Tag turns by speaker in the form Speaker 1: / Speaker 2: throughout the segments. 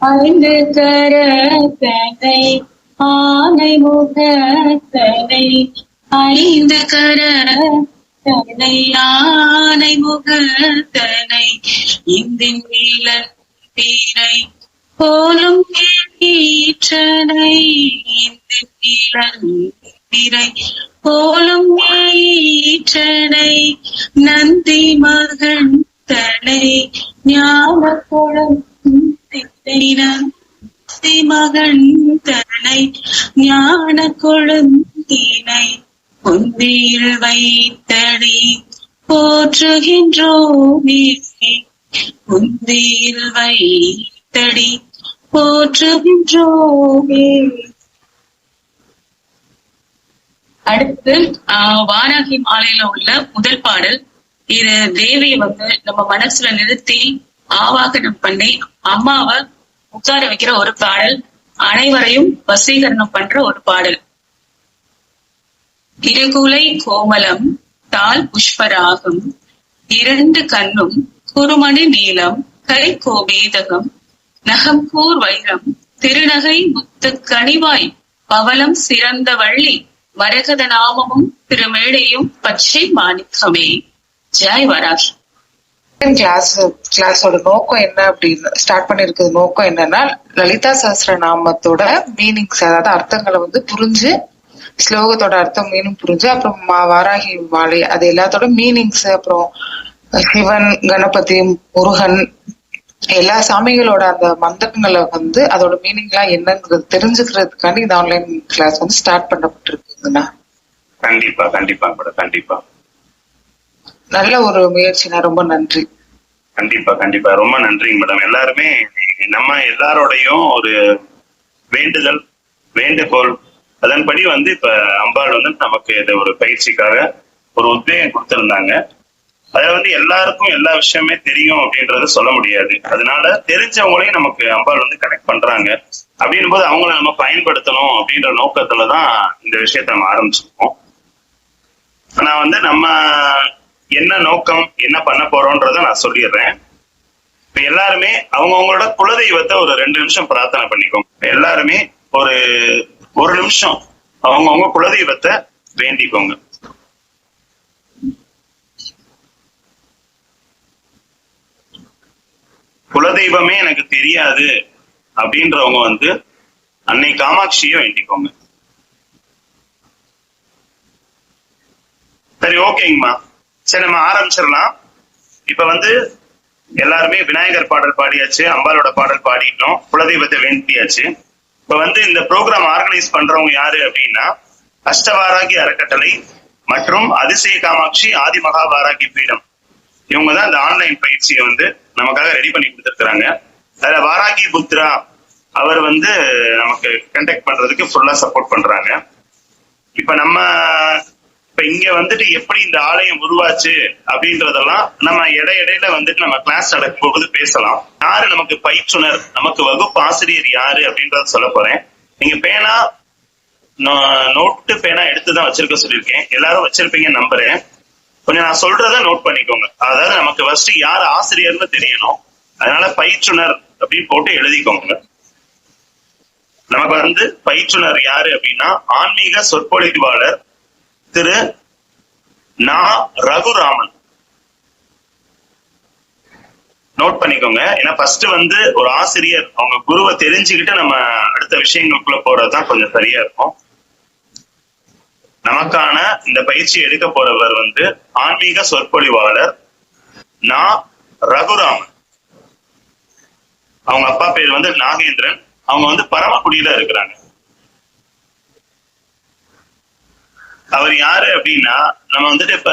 Speaker 1: ஐந்து கரத்தனை ஆனை முகத்தனை ஐந்து கரத்தனை ஆனை முகத்தனை இந்தின் நீலன் தீரை போலும் ஈற்றனை இந்தின் நீலன் தீரை போலும் ஈற்றனை நந்தி மகன் தனை ஞான குளம் மகன் தனை ஞான கொழுந்தினை பொந்தியில் வைத்தடி போற்றுகின்றோமே பொந்தியில் வைத்தடி போற்றுகின்றோமே. அடுத்து வாராகி மாலையில உள்ள முதல் பாடல். இது தேவியை நம்ம மனசுல நிறுத்தி ஆவாகனம் பண்ணி அம்மாவை உட்கார வைக்கிற ஒரு பாடல், அனைவரையும் வசீகரணம் பண்ற ஒரு பாடல். இருகுலை கோமலம் தால் புஷ்பராகம் இரண்டு கண்ணும் குறுமணி நீளம் கை கோவேதகம் நகம் கூர் வைரம் திருநகை முத்து கனிவாய் பவளம் சிறந்த வள்ளி மரகத நாமமும் திருமேடையும் பச்சை மாணிக்கமே. ஜெய் வராகி.
Speaker 2: கிளாஸோட நோக்கம் என்ன அப்படின்னு ஸ்டார்ட் பண்ணிருக்கிறது. நோக்கம் என்னன்னா, லலிதா சஹஸ்ர நாமத்தோட மீனிங்ஸ், அதாவது அர்த்தங்களை புரிஞ்சு, ஸ்லோகத்தோட அர்த்தம் மீனிங் புரிஞ்சு, அப்புறம் வாராகி மாலை அது எல்லாத்தோட மீனிங்ஸ், அப்புறம் சிவன், கணபதி, முருகன் எல்லா சாமிகளோட அந்த மந்திரங்களை அதோட மீனிங் எல்லாம் என்னங்கிறது தெரிஞ்சுக்கிறதுக்காண்டி இந்த ஆன்லைன் கிளாஸ் ஸ்டார்ட் பண்ணப்பட்டிருக்குங்கண்ணா.
Speaker 3: கண்டிப்பா கண்டிப்பா கண்டிப்பா
Speaker 2: நல்ல ஒரு முயற்சினா, ரொம்ப நன்றி.
Speaker 3: கண்டிப்பா கண்டிப்பா ரொம்ப நன்றிங்க மேடம். எல்லாருமே நம்ம எல்லாரோடையும் ஒரு வேண்டுதல் வேண்டுகோள் அதன்படி இப்ப அம்பாள் நமக்கு இது ஒரு பயிற்சிக்காக ஒரு உத்வேகம் கொடுத்திருந்தாங்க. அதை எல்லாருக்கும் எல்லா விஷயமே தெரியும் அப்படின்றத சொல்ல முடியாது. அதனால தெரிஞ்சவங்களையும் நமக்கு அம்பாள் கனெக்ட் பண்றாங்க. அப்படின் போது அவங்கள நம்ம பயன்படுத்தணும் அப்படின்ற நோக்கத்துலதான் இந்த விஷயத்த நம்ம ஆரம்பிச்சிருக்கோம். ஆனா நம்ம என்ன நோக்கம், என்ன பண்ண போறோம்ன்றத நான் சொல்லிடுறேன். இப்ப எல்லாருமே அவங்கவுங்களோட குலதெய்வத்தை ஒரு 2 நிமிஷம் பிரார்த்தனை பண்ணிக்கோங்க. எல்லாருமே ஒரு நிமிஷம் அவங்கவுங்க குலதெய்வத்தை வேண்டிக்கோங்க. குலதெய்வமே எனக்கு தெரியாது அப்படின்றவங்க அன்னை காமாட்சியை வேண்டிக்கோங்க. சரி, ஓகேங்கம்மா. சரி, நம்ம ஆரம்பிச்சிடலாம். இப்ப எல்லாருமே விநாயகர் பாடல் பாடியாச்சு, அம்பாலோட பாடல் பாடிட்டோம், குலதெய்வத்தை வேண்டியாச்சு. இப்ப இந்த ப்ரோக்ராம் ஆர்கனைஸ் பண்றவங்க யாரு அப்படின்னா, அஷ்டவாராகி அறக்கட்டளை மற்றும் அதிசய காமாட்சி ஆதி மகா வாராகி பீடம். இவங்கதான் இந்த ஆன்லைன் பயிற்சியை நமக்காக ரெடி பண்ணி கொடுத்துருக்காங்க. அதுல வாராகி புத்ரா அவர் நமக்கு கண்டக்ட் பண்றதுக்கு ஃபுல்லா சப்போர்ட் பண்றாங்க. இப்ப நம்ம இங்க எப்படி இந்த ஆலயம் உருவாச்சு அப்படின்றதெல்லாம் நம்ம இடையில நம்ம கிளாஸ் நடக்கும் போது பேசலாம். யாரு நமக்கு பயிற்றுனர், நமக்கு வகுப்பு ஆசிரியர் யாரு அப்படின்றத சொல்ல போறேன். நீங்க பேனா நோட்டு பேனா எடுத்துதான் வச்சிருக்க சொல்லியிருக்கேன். எல்லாரும் வச்சிருப்பீங்க நம்புறேன். கொஞ்சம் நான் சொல்றத நோட் பண்ணிக்கோங்க. அதாவது நமக்கு ஃபர்ஸ்ட் யார் ஆசிரியர்னு தெரியணும். அதனால பயிற்றுனர் அப்படின்னு போட்டு எழுதிக்கோங்க. நமக்கு பயிற்றுனர் யாரு அப்படின்னா, ஆன்மீக சொற்பொழிவாளர் திரு நா. ரகுராமன். நோட் பண்ணிக்கோங்க. ஏன்னா ஃபர்ஸ்ட் ஒரு ஆசிரியர் அவங்க குருவை தெரிஞ்சுக்கிட்டு நம்ம அடுத்த விஷயங்களுக்குள்ள போறதுதான் கொஞ்சம் சரியா இருக்கும். நமக்கான இந்த பயிற்சி எடுக்க போறவர் ஆன்மீக சொற்பொழிவாளர் நா. ரகுராமன். அவங்க அப்பா பேர் நாகேந்திரன். அவங்க பரமக்குடியில இருக்கிறாங்க. அவர் யாரு அப்படின்னா, நம்ம இப்ப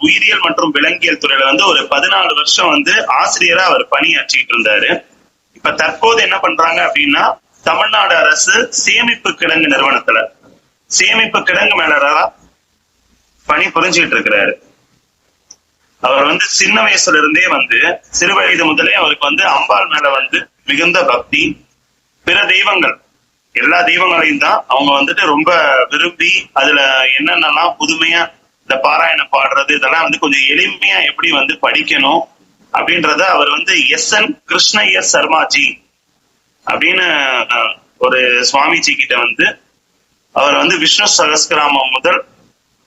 Speaker 3: உயிரியல் மற்றும் விலங்கியல் துறையில ஒரு 14 வருஷம் ஆசிரியரா அவர் பணியாற்றிட்டு இருந்தாரு. இப்ப தற்போது என்ன பண்றாங்க அப்படின்னா, தமிழ்நாடு அரசு சேமிப்பு கிடங்கு நிறுவனத்துல சேமிப்பு கிடங்கு மேலரா பணி புரிஞ்சுக்கிட்டு இருக்கிறாரு. அவர் சின்ன வயசுல இருந்தே சிறு வயது முதலே அவருக்கு அம்பாள் மேல மிகுந்த பக்தி. பிற தெய்வங்கள் எல்லா தெய்வங்களையும் தான் அவங்க ரொம்ப விரும்பி அதுல என்னென்னலாம் புதுமையா இந்த பாராயணம் பாடுறது இதெல்லாம் கொஞ்சம் எளிமையா எப்படி படிக்கணும் அப்படின்றத அவர் எஸ் என் கிருஷ்ணய்யர் சர்மாஜி அப்படின்னு ஒரு சுவாமிஜி கிட்ட வந்து அவர் வந்து விஷ்ணு சகஸ்கிராமம் முதல்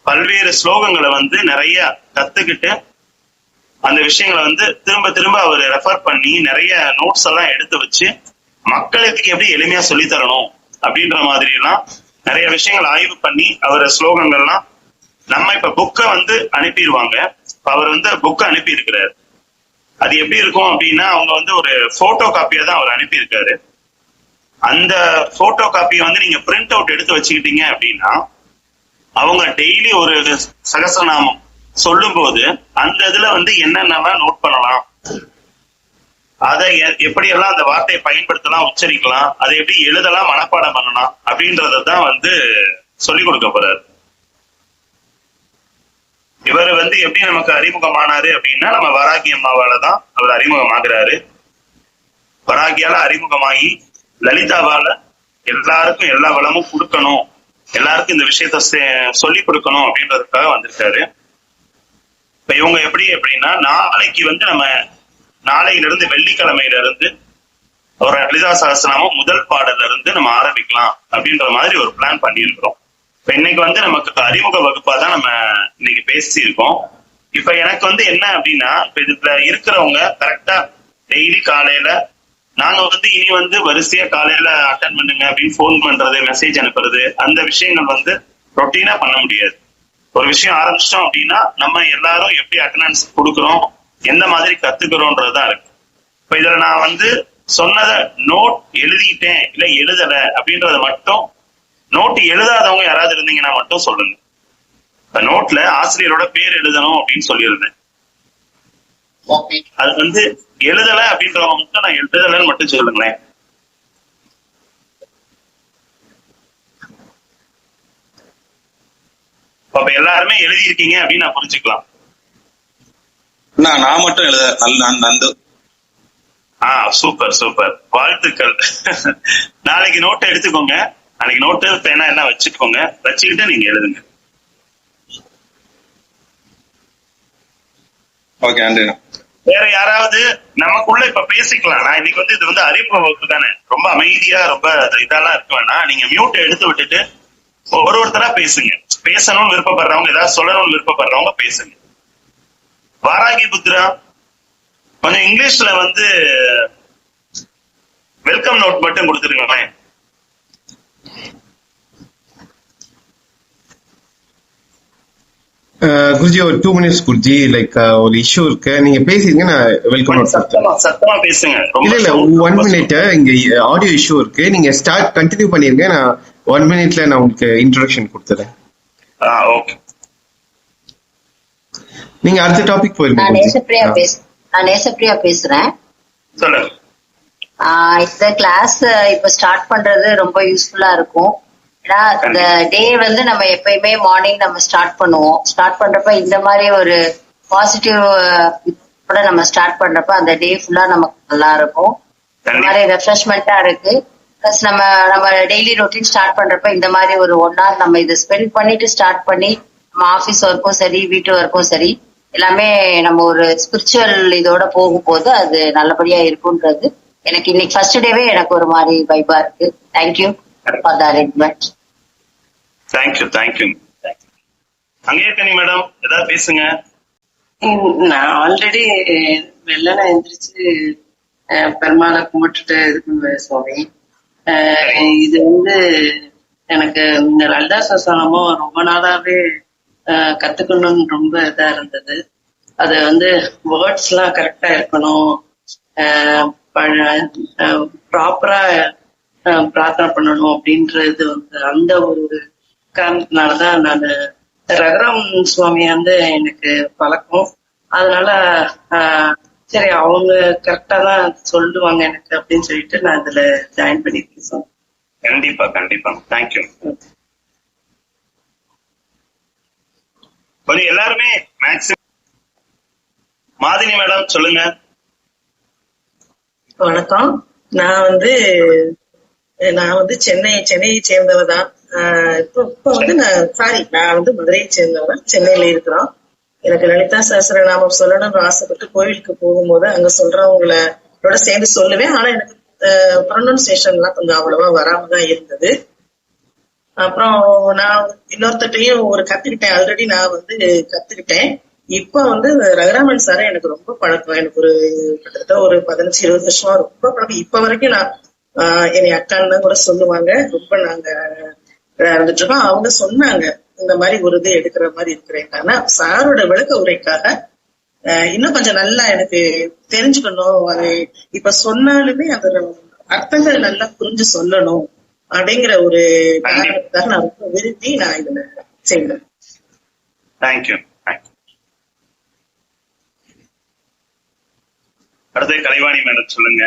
Speaker 3: பல்வேறு ஸ்லோகங்களை வந்து நிறைய கத்துக்கிட்டு அந்த விஷயங்களை வந்து திரும்ப திரும்ப அவர் ரெஃபர் பண்ணி நிறைய நோட்ஸ் எல்லாம் எடுத்து வச்சு மக்களுக்கு எப்படி எளிமையா சொல்லி தரணும் அப்படின்ற மாதிரி எல்லாம் நிறைய விஷயங்கள் ஆய்வு பண்ணி அவர் ஸ்லோகங்கள்லாம் நம்ம இப்ப புக்கை வந்து அனுப்பிடுவாங்க. அவர் வந்து புக்கை அனுப்பி இருக்கிறாரு. அது எப்படி இருக்கும் அப்படின்னா அவங்க வந்து ஒரு போட்டோ காப்பியா தான் அவர் அனுப்பியிருக்காரு. அந்த போட்டோ காப்பியை வந்து நீங்க பிரிண்ட் அவுட் எடுத்து வச்சுக்கிட்டீங்க அப்படின்னா அவங்க டெய்லி ஒரு சகஸ்ரநாமம் சொல்லும் போது அந்த இதுல வந்து என்னென்னலாம் நோட் பண்ணலாம், அதை எப்படியெல்லாம் அந்த வார்த்தையை பயன்படுத்தலாம், உச்சரிக்கலாம், அதை எப்படி எழுதலாம், மனப்பாடம் பண்ணலாம் அப்படின்றதான் வந்து சொல்லிக் கொடுக்க போறாரு. இவர் வந்து எப்படி நமக்கு அறிமுகமானாரு அப்படின்னா நம்ம வராகி அம்மாவால தான் அவர் அறிமுகமாகிறாரு. வராகியால அறிமுகமாகி லலிதாவால எல்லாருக்கும் எல்லா வளமும் கொடுக்கணும், எல்லாருக்கும் இந்த விஷயத்த சொல்லி கொடுக்கணும் அப்படின்றதுக்காக வந்திருக்காரு. இப்ப இவங்க எப்படி அப்படின்னா நாளைக்கு வந்து நம்ம நாளையில இருந்து வெள்ளிக்கிழமையில இருந்து ஒரு லலிதா சகஸ்ரநாமம் முதல் பாடல்ல இருந்து நம்ம ஆரம்பிக்கலாம் அப்படின்ற மாதிரி ஒரு பிளான் பண்ணியிருக்கிறோம். இப்ப இன்னைக்கு வந்து நமக்கு அறிமுக வகுப்பா தான் நம்ம இன்னைக்கு பேசியிருக்கோம். இப்ப எனக்கு வந்து என்ன அப்படின்னா இப்ப இதுல இருக்கிறவங்க கரெக்டா டெய்லி காலையில நாங்க வந்து இனி வந்து வரிசையா காலையில அட்டன் பண்ணுங்க அப்படின்னு போன் பண்றது, மெசேஜ் அனுப்புறது, அந்த விஷயங்கள் வந்து ரொட்டீனா பண்ண முடியாது. ஒரு விஷயம் ஆரம்பிச்சிட்டோம் அப்படின்னா நம்ம எல்லாரும் எப்படி அட்டெண்டன்ஸ் கொடுக்குறோம், எந்த மாதிரி கத்துக்கிறோன்றதுதான் இருக்கு. இப்ப இதுல நான் வந்து சொன்னதை நோட் எழுதிட்டேன் இல்ல எழுதல அப்படின்றத மட்டும், நோட்டு எழுதாதவங்க யாராவது இருந்தீங்கன்னா மட்டும் சொல்லுங்க. இப்ப நோட்ல ஆசிரியரோட பேர் எழுதணும் அப்படின்னு சொல்லியிருந்தேன். அது வந்து எழுதல அப்படின்றவங்க மட்டும் நான் எழுதலன்னு மட்டும் சொல்லுங்களேன். அப்ப எல்லாருமே எழுதியிருக்கீங்க அப்படின்னு நான் புரிஞ்சுக்கலாம்.
Speaker 4: நான் மட்டும் எழுத
Speaker 3: சூப்பர் சூப்பர், வாழ்த்துக்கள். நாளைக்கு நோட்டை எடுத்துக்கோங்க. நாளைக்கு நோட்டு பேனா என்ன வச்சுக்கோங்க, வச்சுக்கிட்டு நீங்க எழுதுங்க.
Speaker 4: ஓகே, நன்றி.
Speaker 3: வேற யாராவது நமக்குள்ள இப்ப பேசிக்கலாம். நான் இன்னைக்கு வந்து இது வந்து அறிமுக வகுப்பு தானே, ரொம்ப அமைதியா ரொம்ப இதெல்லாம் இருக்க வேணாம். நீங்க மியூட்டை எடுத்து விட்டுட்டு ஒருத்தரா பேசுங்க. பேசணும்னு விருப்பப்படுறவங்க, ஏதாவது சொல்லணும்னு விருப்பப்படுறவங்க பேசுங்க. வாராகி புத்ரா கொஞ்சம் இங்கிலீஷ்ல வந்து வெல்கம் நோட் மட்டும் கொடுத்துருங்களேன்.
Speaker 5: குருஜி ஒரு 2 minutes குருஜி, லைக் ஒரு இஷ்யூ இருக்கு, நீங்க பேசிருங்க, நான் வெல்கம் நோட்
Speaker 3: சத்தமா பேசுங்க.
Speaker 5: இல்ல 1 minute இங்க ஆடியோ இஷ்யூ இருக்கு, நீங்க ஸ்டார்ட் கண்டினியூ பண்ணிருங்க, நான் 1 minuteல நான் உங்களுக்கு இன்ட்ரோடக்ஷன் கொடுத்துறேன்.
Speaker 3: ஓகே,
Speaker 5: நீங்க அடுத்த டாபிக் போயிருங்க.
Speaker 6: நான் நேசப்பிரியா பேசுறேன்.
Speaker 3: சொல்லுங்க.
Speaker 6: இந்த கிளாஸ் இப்ப ஸ்டார்ட் பண்றது ரொம்ப யூஸ்ஃபுல்லா இருக்கும். ஏன்னா இந்த டே வந்து நம்ம எப்பயுமே மார்னிங் நம்ம ஸ்டார்ட் பண்ணுவோம். ஸ்டார்ட் பண்றப்ப இந்த மாதிரி ஒரு பாசிட்டிவ் கூட நம்ம ஸ்டார்ட் பண்றப்ப அந்த டே ஃபுல்லா நமக்கு நல்லா இருக்கும். இந்த மாதிரி ரெஃப்ரெஷ்மெண்டா இருக்கு. பிளஸ் நம்ம டெய்லி ரொட்டீன் ஸ்டார்ட் பண்றப்ப இந்த மாதிரி ஒரு 1 hour நம்ம இதை ஸ்பெண்ட் பண்ணிட்டு ஸ்டார்ட் பண்ணி நம்ம ஆபீஸ் ஒர்க்கும் சரி, வீட்டு ஒர்க்கும் சரி, எல்லாமே நம்ம ஒரு ஸ்பிரிச்சுவல் இதோட போகும்போது அது நல்லபடியா இருக்குன்றது எனக்கு இன்னைக்கு ஃபர்ஸ்ட் டேவே எனக்கு ஒரு மாதிரி வைபா இருக்கு. Thank you for the arrangement.
Speaker 3: Thank you. Angayarkanni madam ஏதாவது பேசுங்க.
Speaker 7: நான் ஆல்ரெடி வெள்ளனை எந்திரிச்சு பெருமாளை கும்பிட்டுட்டு இருக்கு சுவாமி. இது வந்து எனக்கு இந்த லலிதா சகஸ்ரநாமம் ரொம்ப நாளாவே கத்துக்கணும்னு ரொம்ப இதா இருந்தது. அது வந்து வேர்ட்ஸ் எல்லாம் கரெக்டா இருக்கணும், ப்ராப்பரா பிரார்த்தனை பண்ணணும் அப்படின்றது வந்து அந்த ஒரு காரணத்தினாலதான் நான் ரகுராம் சுவாமி வந்து எனக்கு பழக்கம். அதனால சரி அவங்க கரெக்டா தான் சொல்லுவாங்க எனக்கு அப்படின்னு சொல்லிட்டு நான் இதுல ஜாயின் பண்ணிருக்கேன்.
Speaker 3: கண்டிப்பா தேங்க்யூ. கொஞ்சம் எல்லாருமே மேக்ஸிமம். மாதினி மேடம் சொல்லுங்க.
Speaker 7: வணக்கம். நான் வந்து சென்னையை சேர்ந்தவ தான். இப்ப வந்து நான் வந்து மதுரையை சேர்ந்தவ தான். சென்னையில இருக்கிறோம். எனக்கு லலிதா சகஸ்ரநாமம் சொல்லணும்னு ஆசைப்பட்டு கோவிலுக்கு போகும்போது அங்க சொல்றவங்களோட சேர்ந்து சொல்லுவேன். ஆனா எனக்கு ப்ரொனன்சியேஷன்லாம் கொஞ்சம் அவ்வளவா வராம தான் இருந்தது. அப்புறம் நான் இன்னொருத்தையும் கத்துக்கிட்டேன். ஆல்ரெடி நான் கத்துக்கிட்டேன். இப்ப ரகுராமன் சாரை எனக்கு ரொம்ப பழக்கம். எனக்கு கிட்டத்தட்ட ஒரு 15-20 வருஷமா ரொம்ப பழக்கம். இப்ப வரைக்கும் நான் என்னை அக்கான்னு தான் கூட சொல்லுவாங்க. ரொம்ப நாங்க இருந்துட்டு இருக்கோம். அவங்க சொன்னாங்க இந்த மாதிரி ஒரு இது எடுக்கிற மாதிரி இருக்கிறேன். ஆனா சாரோட விளக்க உரைக்காக இன்னும் கொஞ்சம் நல்லா எனக்கு தெரிஞ்சுக்கணும். அது இப்ப சொன்னாலுமே அந்த அர்த்தங்கள் நல்லா புரிஞ்சு சொல்லணும் அப்படிங்கிற ஒரு காரணத்துக்காக நான் ரொம்ப விரும்பி நான் இதுல செய்வேன்.
Speaker 3: தேங்க்யூ. அடுத்து கலைவாணி மேடம் சொல்லுங்க.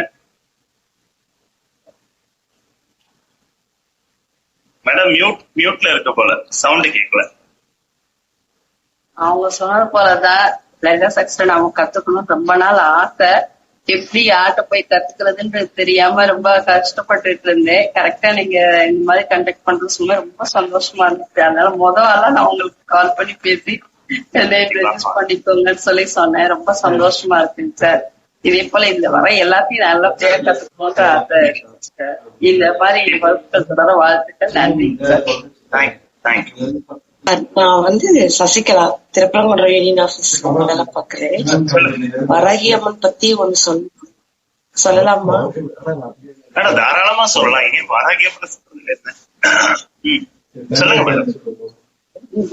Speaker 3: மேடம் மியூட்ல இருக்க போல, சவுண்ட் கேட்கல.
Speaker 8: அவங்க சொன்னது போலதான் லலிதா சக்சன் அவங்க கத்துக்கணும் ரொம்ப நாள் ஆசை. எப்படி ஆட்ட போய் கத்துக்கிறதுன்றது தெரியாம ரொம்ப கஷ்டப்பட்டுட்டு இருந்தேன். கரெக்டா நீங்க இந்த மாதிரி கண்டக்ட் பண்றது சொல்ல ரொம்ப சந்தோஷமா இருந்துச்சு. அதனால முதல்ல நான் உங்களுக்கு கால் பண்ணி பேசி ரெஜிஸ்டர் பண்ணிக்கோங்கன்னு சொன்னேன். ரொம்ப சந்தோஷமா இருக்குங்க சார். இதே போல இந்த வர எல்லாத்தையும் நல்லபடியா கத்துக்கணும்ன்ற ஆசை. இந்த மாதிரி வகுப்புகள் தொடர வாழ்த்துக்கள். நன்றி சார்.
Speaker 9: நான் சசிகலா திருப்பரங்குன்றம் யூனியன் ஆபீஸ்ல வேலை பாக்குறேன். வராகி அம்மன் பத்தி ஒண்ணு சொல்லலாமா?
Speaker 3: தாராளமா சொல்லலாம். ஏன் வராகி அம்மன் சொல்லுங்க.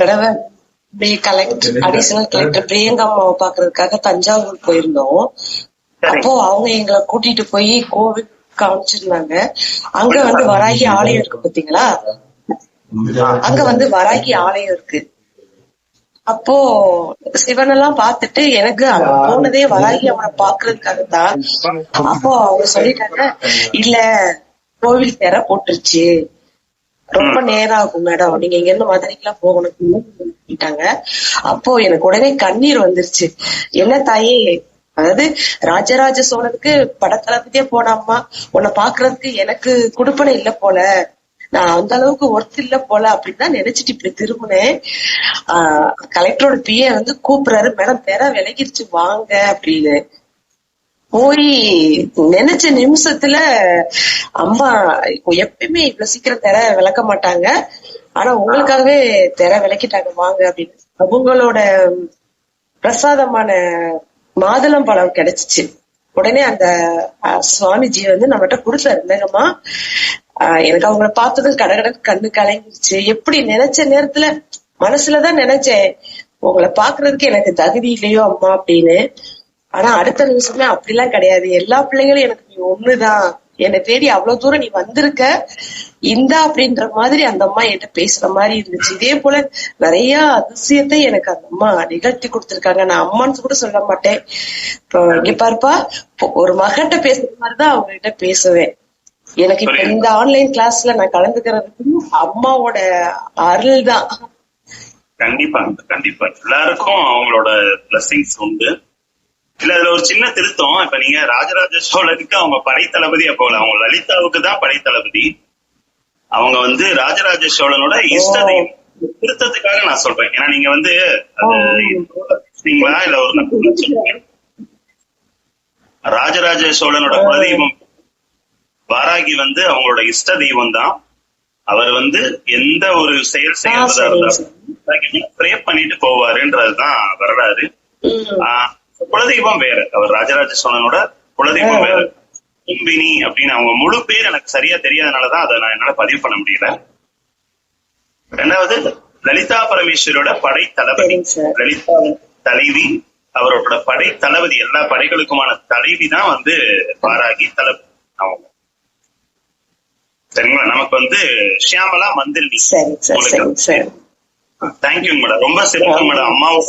Speaker 9: தடவை கலெக்டர் அடிஷனல் கலெக்டர் பிரியங்கா அம்மாவை பாக்குறதுக்காக தஞ்சாவூர் போயிருந்தோம். அப்போ அவங்க எங்களை கூட்டிட்டு போய் கோவில் காமிச்சிருந்தாங்க. அங்க வராகி ஆலயம் இருக்கு பாத்தீங்களா? அங்க வராகி ஆலயம் இருக்கு. அப்போ சிவனெல்லாம் பார்த்துட்டு எனக்கு அங்க போனதே வராகி அவனை பாக்குறதுக்காக தான். அப்போ அவங்க சொல்லிட்டாங்க, இல்ல கோவில் திற போட்டுருச்சு, ரொம்ப நேரம் ஆகும் மேடம், நீங்க இங்க இருந்து மதுரைக்கெல்லாம் போகணும். அப்போ எனக்கு உடனே கண்ணீர் வந்துருச்சு. என்ன தாயே, அதாவது ராஜராஜ சோழனுக்கு படத்தளபதியே போனாமா, உன்னை பாக்குறதுக்கு எனக்கு குடுப்பனை இல்ல போல, நான் அந்த அளவுக்கு ஒர்த் இல்ல போல அப்படின்னு தான் நினைச்சிட்டு இப்படி திரும்பினேன். கலெக்டரோட பிஏ கூப்பிடுறாரு, மேடம் தெர விலகிருச்சு வாங்க அப்படின்னு. போய் நினைச்ச நிமிஷத்துல அம்மா எப்பயுமே இவ்வளவு சீக்கிரம் தெர விளக்க மாட்டாங்க, ஆனா உங்களுக்காகவே தெர விளக்கிட்டாங்க வாங்க அப்படின்னு. அவங்களோட பிரசாதமான மாதுளம் பழம் கிடைச்சிச்சு. உடனே அந்த சுவாமிஜி நம்மகிட்ட கொடுத்தாரு. இல்லங்கம்மா, எனக்கு அவங்கள பார்த்ததும் கடகடன் கண்ணு கலங்கிருச்சு. எப்படி நினைச்ச நேரத்துல மனசுலதான் நினைச்சேன், உங்களை பாக்குறதுக்கு எனக்கு தகுதி இல்லையோ அம்மா அப்படின்னு. ஆனா அடுத்த நிமிஷமே அப்படிலாம் கிடையாது, எல்லா பிள்ளைங்களும் எனக்கு நீ ஒண்ணுதான், என்னை தேடி அவ்வளவு தூரம் நீ வந்திருக்க இந்தா அப்படின்ற மாதிரி அந்த அம்மா என்கிட்ட பேசுற மாதிரி இருந்துச்சு. இதே போல நிறைய அதிசயத்தை எனக்கு அந்த அம்மா நிகழ்த்தி கொடுத்திருக்காங்க. நான் அம்மான்னு கூட சொல்ல மாட்டேன். இப்போ இங்க பாருப்பா, ஒரு மகன்கிட்ட பேசுற மாதிரிதான் அவங்க கிட்ட பேசுவேன். எனக்கு இப்ப இந்த ஆன்லைன் கிளாஸ்ல நான் கலந்துக்கிறதுக்கு அம்மாவோட அருள் தான்.
Speaker 3: கண்டிப்பா கண்டிப்பா எல்லாருக்கும் அவங்களோட பிளஸிங்ஸ் உண்டு. இல்ல அதுல ஒரு சின்ன திருத்தம். இப்ப நீங்க ராஜராஜ சோழனுக்கு அவங்க படைத்தளபதியா போகல, அவங்க லலிதாவுக்கு தான் படைத்தளபதி. அவங்க ராஜராஜ சோழனோட இஷ்ட தெய்வம். திருத்தத்துக்காக நான் சொல்றேன். ஏன்னா நீங்க இல்ல ஒரு ராஜராஜ சோழனோட குலதெய்வம் வாராகி அவங்களோட இஷ்ட தெய்வம் தான். அவர் எந்த ஒரு செயல் செய்யறதா இருந்தாலும் ப்ரே பண்ணிட்டு போவாருன்றதுதான் வரலாறு. குலதெய்வம் வேற, அவர் ராஜராஜ சோழனோட குலதெய்வம் வேற. கும்பினி அப்படின்னு அவங்க முழு பேர் எனக்கு சரியா தெரியாதனாலதான் அதை நான் என்னால பதிவு பண்ண முடியல. ரெண்டாவது லலிதா பரமேஸ்வரோட படை தளபதி, லலிதா தலைவி, அவரோட படை தளபதி, எல்லா படைகளுக்குமான தலைவி தான் வாராகி தளபதி அவங்க. சரிங்களா? நமக்கு ஷியாமலா மந்தில். தேங்க்யூ மேடம், ரொம்ப சிறப்பு மேடம். அம்மாவும்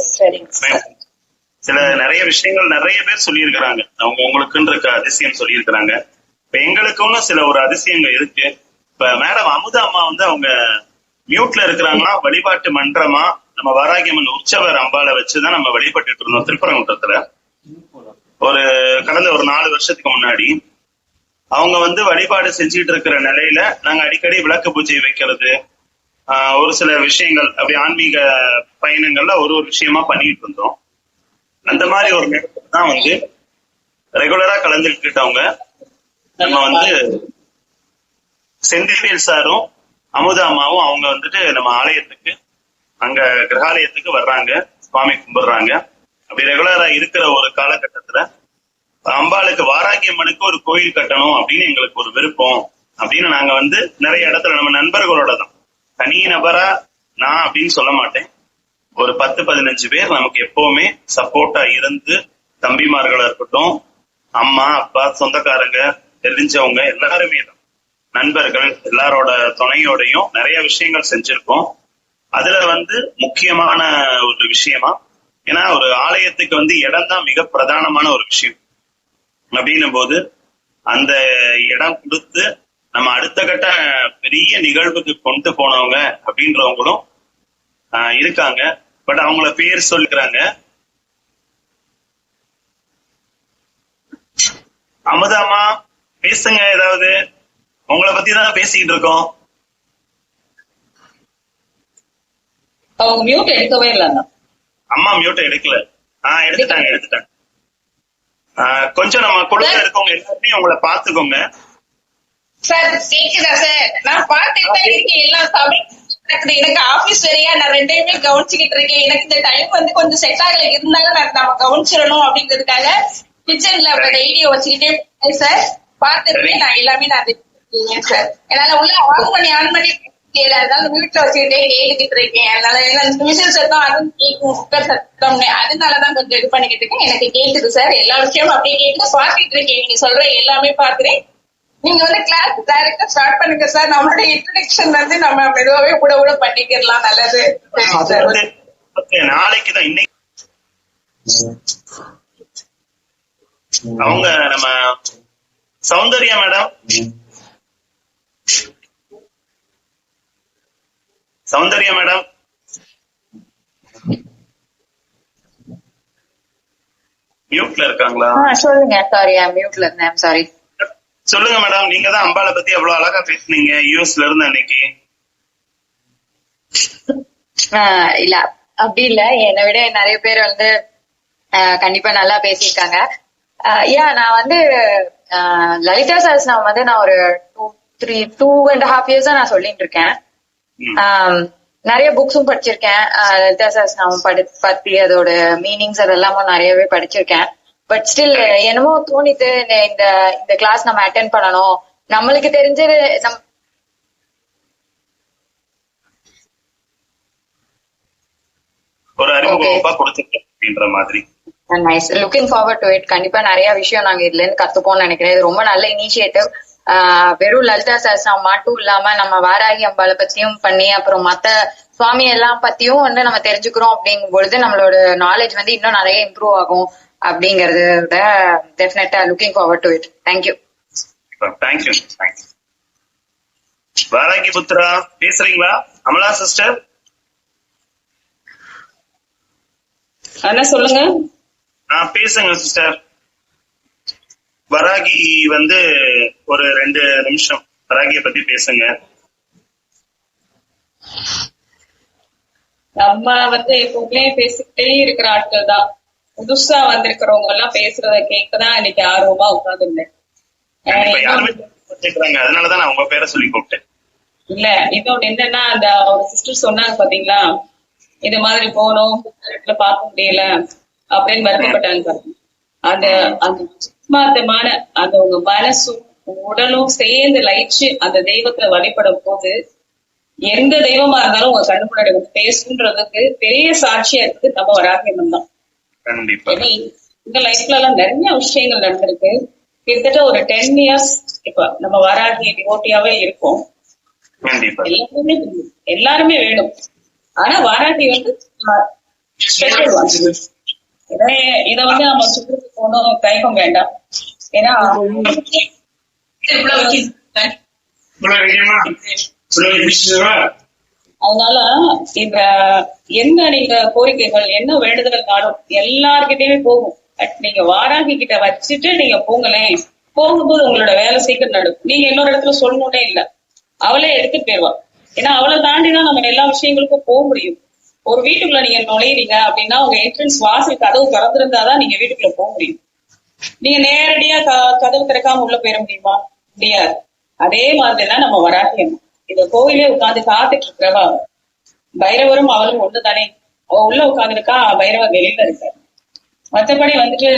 Speaker 3: சில நிறைய விஷயங்கள் நிறைய பேர் சொல்லியிருக்கிறாங்க. அவங்க உங்களுக்குன்ற அதிசயம் சொல்லியிருக்கிறாங்க. இப்ப எங்களுக்குன்னு சில ஒரு அதிசயங்கள் இருக்கு. இப்ப மேடம் அமுதா அம்மா அவங்க மியூட்ல இருக்கிறாங்களா? வழிபாட்டு மன்றமா நம்ம வாராகியம்மன் உற்சவர் அம்பாலை வச்சுதான் நம்ம வழிபட்டு இருந்தோம் திருப்பரங்குன்றத்துல. கடந்த ஒரு 4 வருஷத்துக்கு முன்னாடி அவங்க வழிபாடு செஞ்சுட்டு இருக்கிற நிலையில நாங்க அடிக்கடி விளக்கு பூஜை வைக்கிறது, ஒரு சில விஷயங்கள் அப்படி ஆன்மீக பயணங்கள்ல ஒரு விஷயமா பண்ணிட்டு இருந்தோம். அந்த மாதிரி ஒரு நேரத்துல தான் ரெகுலரா கலந்துக்கிட்டவங்க நம்ம வந்து செந்தில்வேல் சாரும் அமுதா அம்மாவும் அவங்க வந்துட்டு நம்ம ஆலயத்துக்கு அங்க கிரகாலயத்துக்கு வர்றாங்க, சுவாமி கும்பிடுறாங்க. அப்படி ரெகுலரா இருக்கிற ஒரு காலகட்டத்துல அம்பாளுக்கு வாராகி அம்மனுக்கு ஒரு கோயில் கட்டணும் அப்படின்னு எங்களுக்கு ஒரு விருப்பம் அப்படின்னு நாங்க வந்து நிறைய இடத்துல நம்ம நண்பர்களோட தான், தனி நபரா நான் அப்படின்னு சொல்ல மாட்டேன், ஒரு 10-15 பேர் நமக்கு எப்பவுமே சப்போர்ட்டா இருந்து, தம்பிமார்களா இருக்கட்டும், அம்மா அப்பா சொந்தக்காரங்க தெரிஞ்சவங்க எல்லாருமே தான், நண்பர்கள் எல்லாரோட துணையோடையும் நிறைய விஷயங்கள் செஞ்சிருக்கோம். அதுல வந்து முக்கியமான ஒரு விஷயமா, ஏன்னா ஒரு ஆலயத்துக்கு வந்து இடம் தான் மிக பிரதானமான ஒரு விஷயம். அப்படின்னும் போது அந்த இடம் கொடுத்து நம்ம அடுத்த கட்ட பெரிய நிகழ்வுக்கு கொண்டு போனவங்க அப்படின்றவங்களும் இருக்காங்க. பட் அவங்கள பேர் சொல்லிக்கிறாங்க. அமுதாமா பேசுங்க, ஏதாவது உங்களை பத்தி தான் பேசிக்கிட்டு இருக்கோம்.
Speaker 8: அவங்க மியூட் எடுக்கவே இல்லை.
Speaker 3: அம்மா மியூட் எடுக்கல. எடுத்துட்டாங்க. கொஞ்சம் நம்ம குழுல இருக்கவங்க எல்லாருமே உங்களை பாத்துக்கோங்க.
Speaker 10: சார் கேக்குதா சார்? நான் பாத்துட்டு இருக்கேன், எல்லாம் தமிழ் நடக்குது. எனக்கு ஆபீஸ் வரையா நான் ரெண்டையுமே கவனிச்சுக்கிட்டு இருக்கேன். எனக்கு இந்த டைம் வந்து கொஞ்சம் செட் ஆகல, இருந்தாலும் நம்ம கவனிச்சிடணும் அப்படிங்கிறதுக்காக கிச்சன்ல ரேடியோ வச்சுக்கிட்டே சார் பாத்துட்டு நான் எல்லாமே நான் சார். என்னால உள்ள ஆன் பண்ணி அதனால வீட்டுல வச்சுக்கிட்டே கேட்டுக்கிட்டு இருக்கேன். அதனால மிஷின் சத்தம் அதுவும் கேட்கும், குக்கர் சத்தம், அதனாலதான் கொஞ்சம் இது பண்ணிக்கிட்டு இருக்கேன். எனக்கு கேக்குது சார், எல்லா விஷயமும் அப்படியே கேட்டு பாத்துட்டு இருக்கேன். நீங்க சொல்ற எல்லாமே பாக்குறேன். நீங்க வந்து கிளாஸ் டைரக்டா ஸ்டார்ட் பண்ணுங்க சார். நம்மளோட இன்ட்ரோடக்ஷன் வந்து நம்ம மெதுவாவே கூட பண்ணிக்கலாம். நல்லது.
Speaker 3: நாளைக்குதான் இன்னைக்கு அவங்க நம்ம சௌந்தர்யா மேடம், சௌந்தர்யா மேடம் மியூட்ல இருக்காங்களா?
Speaker 6: சொல்லுங்க. சாரி, மியூட்ல இருந்தேன். சாரி.
Speaker 3: சொல்லுங்க மேடம், நீங்க தான் அம்பாளை பத்தி அவ்வளவு அழகா பேசுனீங்க யூஎஸ்ல இருந்து அன்னைக்கு.
Speaker 6: இல்ல அப்படி இல்ல, என்னை விட நிறைய பேர் வந்து கண்டிப்பா நல்லா பேசியிருக்காங்க. நான் வந்து லலிதா சஹஸ்ரநாமம் வந்து நான் ஒரு 2.5 years நான் சொல்லிட்டு இருக்கேன். நிறைய புக்ஸும் படிச்சிருக்கேன். லலிதா சஹஸ்ரநாமம் பத்தி அதோட மீனிங்ஸ் அதெல்லாமும் நிறையவே படிச்சிருக்கேன். பட் ஸ்டில் என்னமோ தோணிட்டு இந்த கிளாஸ் நம்ம அட்டென்ட் பண்ணணும், நம்மளுக்கு தெரிஞ்சது
Speaker 3: ஒரு அறிமுகமா கொடுத்துருக்கேன் அப்படின்ற மாதிரி.
Speaker 6: Nice, looking forward to it. கண்டிப்பா நிறைய விஷயம் நாங்க இதுல இருந்து கத்துப்போம்னு நினைக்கிறேன். இது ரொம்ப நல்ல இனிஷியேட்டிவ். வெறும் லலிதா சஹஸ்ரநாமம் மட்டும் இல்லாம நம்ம வாராகி அம்பாளை பத்தியும் பண்ணி அப்புறம் மத்த சுவாமி எல்லாம் பத்தியும் வந்து நம்ம தெரிஞ்சுக்கிறோம். அப்படிங்கும் பொழுது நம்மளோட நாலேஜ் வந்து இன்னும் நிறைய இம்ப்ரூவ் ஆகும் அப்படிங்கறத டெஃபினட்டா looking forward to it. Thank you.
Speaker 3: Thank you. Varahi Putra பேசுறீங்களா? அமலா சிஸ்டர்
Speaker 8: அண்ணா சொல்லுங்க.
Speaker 3: பேசுங்க சிஸ்டர். வராகி வந்து ஒரு 2 நிமிஷம் வராகிய பத்தி பேசுங்க.
Speaker 8: நம்ம வந்து எப்பவுமே பேசிக்கிட்டே இருக்கிற ஆட்கள் தான். புதுசா வந்திருக்கிறவங்க எல்லாம் பேசுறத கேட்கதான் இன்னைக்கு ஆர்வமா உட்காந்துருந்தேன்.
Speaker 3: அதனாலதான் நான் உங்க பேரை சொல்லி கூப்பிட்டேன்.
Speaker 8: இல்ல இன்னொன்னு என்னன்னா, அந்த ஒரு சிஸ்டர் சொன்னாங்க பாத்தீங்களா, இது மாதிரி போனோம் பார்க்க முடியல அப்படின்னு வருத்தப்பட்டாங்க. அந்த ஆத்மார்த்தமான அந்த உங்க மனசும் உடலும் சேர்ந்து லயிச்சு அந்த தெய்வத்தை வழிபடும் போது எந்த தெய்வமா இருந்தாலும் உங்க கண்ணு முன்னாடி வந்து பேசுன்றதுக்கு பெரிய சாட்சியா இருக்குது நம்ம வராகியம் தான். இந்த லைஃப்ல எல்லாம் நிறைய விஷயங்கள் நடந்திருக்கு. கிட்டத்தட்ட ஒரு 10 years இப்ப நம்ம வராகிய டிவோட்டியாவே இருக்கோம். எல்லாருமே வேணும். ஆனா வாராகி வந்து ஸ்பெஷல். இத வந்து நம்ம சுற்றுக்கு போனோம் கைகம் வேண்டாம். ஏன்னா அதனால இந்த என்ன நீங்க கோரிக்கைகள் என்ன வேண்டுதல்னாலும் எல்லார்கிட்டயுமே போகும். நீங்க வாராகி கிட்ட வச்சுட்டு நீங்க போங்களேன். போகும்போது உங்களோட வேலை சீக்கிரம் நடக்கும். நீங்க இன்னொரு இடத்துல சொல்லணும்னே இல்ல, அவளே எடுத்துட்டு போயிடுவா. ஏன்னா அவளை தாண்டிதான் நம்ம எல்லா விஷயங்களுக்கும் போக முடியும். ஒரு வீட்டுக்குள்ள நீங்க நுழையிறீங்க அப்படின்னா உங்க என்ட்ரன்ஸ் வாசல் கதவு திறந்திருந்தாதான் நீங்க வீட்டுக்குள்ள போக முடியும்.
Speaker 1: நீங்க நேரடியா கதவு திறக்காம உள்ள போயிட முடியுமா? முடியாது. அதே மாதிரிதான் நம்ம வராகி அம்மா. இந்த கோயிலே உட்கார்ந்து காத்துட்டு இருக்கிறவா பைரவரும் அவளும் ஒண்ணுதானே. அவ உள்ள உட்கார்ந்துருக்கா, பைரவர் வெளியில இருக்காரு. மத்தபடி வந்துட்டு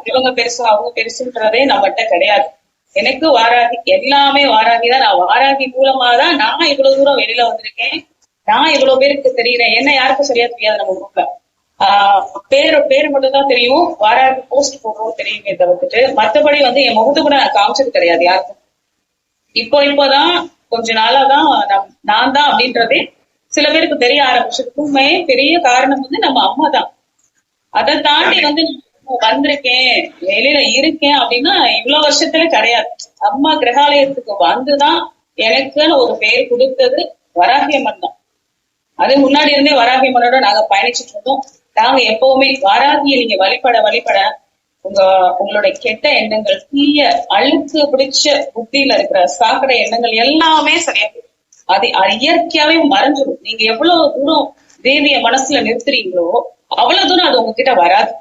Speaker 1: இவங்க பெருசு அவங்க பெருசுன்றதே நம்மகிட்ட கிடையாது. எனக்கு வாராகி எல்லாமே வாராகிதான். நான் வாராகி மூலமாதான் நான் இவ்வளவு தூரம் வெளியில வந்திருக்கேன். நான் இவ்வளவு பேருக்கு தெரியுறேன். என்ன யாருக்கும் சரியா தெரியாது நம்ம குரூப்ல. பேரு மட்டும் தான் தெரியும். வாராகி போஸ்ட் போடுறோம் தெரியுமே தவிர்த்துட்டு மத்தபடி வந்து என் முகத்து கூட நான் காமிச்சது கிடையாது யாருக்கும். இப்போதான் கொஞ்ச நாளாதான் நான் தான் அப்படின்றதே சில பேருக்கு தெரிய ஆரம்பிச்சதுக்குமே பெரிய காரணம் வந்து நம்ம அம்மா தான். அதை தாண்டி வந்து வந்திருக்கேன், வெளியில இருக்கேன் அப்படின்னா இவ்வளவு வருஷத்துல கிடையாது. அம்மா கிரகாலயத்துக்கு வந்துதான் எனக்குன்னு ஒரு பேர் கொடுத்தது வராகி அம்மன் தான். அது முன்னாடி இருந்தே வராகி அம்மனோட நாங்க பயணிச்சுட்டு இருந்தோம். நாங்க எப்பவுமே வராகியை நீங்க வழிபட உங்களுடைய கெட்ட எண்ணங்கள், தீய அழுக்கு பிடிச்ச புத்தியில இருக்கிற சாக்கடை எண்ணங்கள் எல்லாமே சரியா போயிடும். அது இயற்கையாவே மறைஞ்சிடும். நீங்க எவ்வளவு தூரம் தேவிய மனசுல நிறுத்துறீங்களோ அவ்வளவு தூரம் அது உங்ககிட்ட வராது.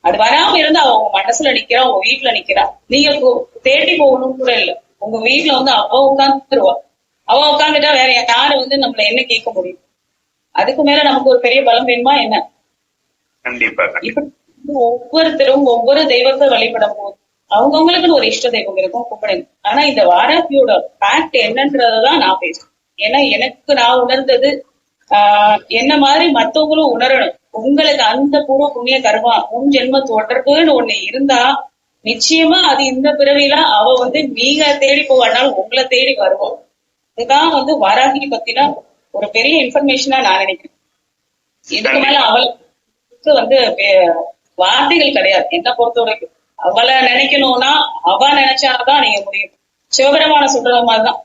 Speaker 1: அது வராம இருந்தா அவங்க மனசுல நிக்கிறா, உங்க வீட்டுல நிக்கிறா. நீங்க தேடி போகணும் கூட இல்ல. உங்க வீட்டுல வந்து அவ உட்காந்துருவா. அவ உட்காந்துட்டா வேற யாரு வந்து நம்மள என்ன கேட்க முடியும்? அதுக்கு மேல நமக்கு ஒரு பெரிய பலம் வேணுமா என்ன?
Speaker 3: கண்டிப்பா.
Speaker 1: இப்படி ஒவ்வொருத்தரும் ஒவ்வொரு தெய்வத்தை வழிபடும் போது அவங்கவுங்களுக்குன்னு ஒரு இஷ்ட தெய்வம் இருக்கும், கும்பிடுங்க. ஆனா இந்த வாராகியோட ஃபேக்ட் என்னன்றதான் நான் பேசுறேன். ஏன்னா எனக்கு நான் உணர்ந்தது என்ன மாதிரி மத்தவங்களும் உணரணும். உங்களுக்கு அந்த பூர்வ புண்ணிய கர்மா உன் ஜென்ம தொடர்புன்னு ஒண்ணு இருந்தா நிச்சயமா அது இந்த பிறவில அவ வந்து நீங்க தேடி போவானாலும் உங்களை தேடி வருவோம். இதுதான் வந்து வாராகி பத்தின ஒரு பெரிய இன்ஃபர்மேஷனா நான் நினைக்கிறேன். இதுக்கு மேல அவளுக்கு வந்து வார்த்தைகள் கிடையாது என்ன பொறுத்த வரைக்கும். அவளை நினைக்கணும்னா அவ நினைச்சாதான் நீங்க முடியும். சிவபெருமான சொல்ற மாதிரிதான்